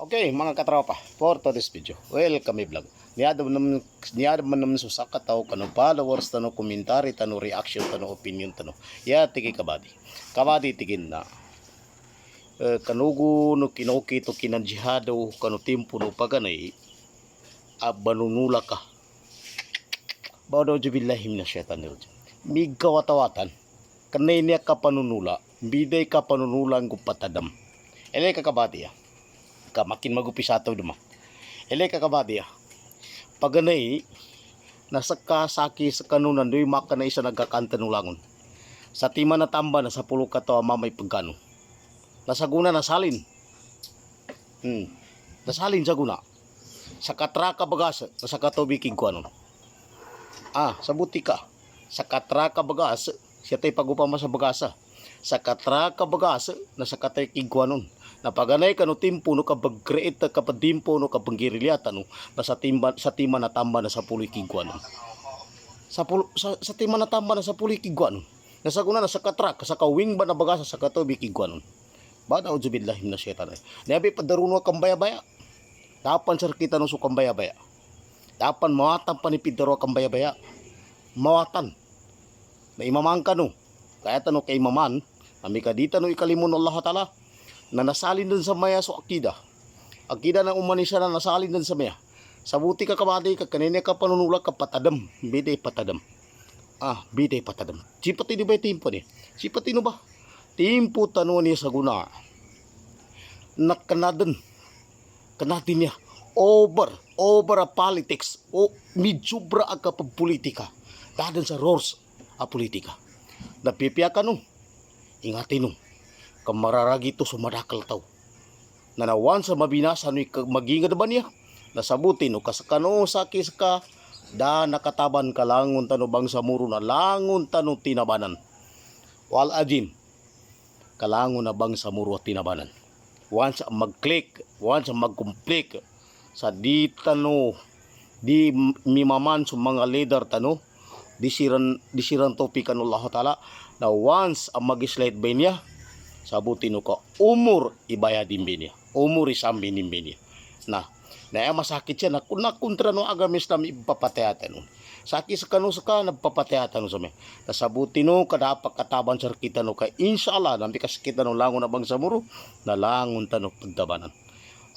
Okay, mga katropa, for today's video, welcome vlog. Niyada man naman sa kataw, kano followers, tano komentary, tano reaction, tano opinion, tano. Ya, tigi kabadi. Kabadi tigin na. Kanugo no kinokito kinanjihado, kano timpo no paganay, abanunula ka. Bawdaw jubillahim na syaitan nirjo. Mig kawatawatan, kanay niya ka panunula, biday ka panunulang gupatadam. Elay ka kabadi ya. Makin magupisato duma. Elay kakabadi paganay nasa kasaki sa kanunan doy makanay isa nagkakanta ng langon. Sa tima na tamba na sa pulo ka to mamay pagkano. Nasaguna nasalin. Nasalin sa guna. Sa katraka bagas sa katubig kuanon. Sa butika. Sa katraka bagas siya tay pagupama sa bagasa. Sa katraka bagas na sa katay kiguanon. Napaganay kano timpo no kapag-create kapadimpo no kapag-girilya no na sa tima na tamba na sa pulikigwan sa tima na tamba na sa pulikigwan nasaguna na sa katrak sa kawing ba na bagasa sa katubikigwan bada ujubillah na syaitan nabi padaruno kang baya-baya dapan sir kita no sukang baya-baya dapan mawatan panipidaro kang baya-baya mawatan na imamang ka no kaya tanong kay imaman ami ka dita no ikalimun Allah Ta'ala na nasalin dun sa maya so akida ng umanisya na nasalin dun sa maya sa buti ka kabady ka kanina ka panunulak ka patadam biday patadam biday patadam sipati di ba timpo ni sipati no ba timpo tano niya sa guna na kanadin niya over a politics o midsubra aga pa politika dadan sa roars a politika napipiya ka no ingatin no kamararagi to sumadakal taw nanawan sa mabinasa no magingad ba niya nasabuti no kasakano sakis ka da nakataban ka langon tano bang sa muro na langon tano tinabanan wal ajin kalangon na bang sa muro tinabanan once mag-click once mag-complete sa di tano di mimaman sa mga leader tano disiran topikan Allah Ta'ala na once mag-slide ba niya sabutin ko umur ibayadin binya umur isambi binya na masakit siya na kontra no agamis na ipapatayatan no sakit sa kanu sa nagpapatayatan no sa may nasabutin no kadapak kataban sa kita no kay inshallah nampi kaskita no langon na bang sa muro na langon tanong pagdabanan.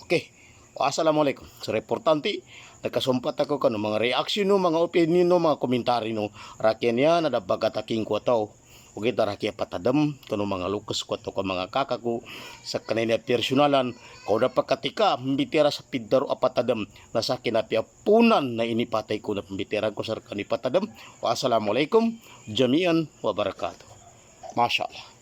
Okay, assalamualaikum sa reportante nagkasumpat ako kano mga reaction no mga opinion no mga komentary no rakyan niya na dabagataking ko tao ug ita ra kay patadam kuno mga lukas ko to ka mga kakaku sa kanina personalan ko da pagkatika mbitera sa pidaro apatadam na sa kinapiapunan na inipatay ko na mbitera ko sa kanipatadam wa assalamualaikum jami'an wa barakatuh. Masyaallah.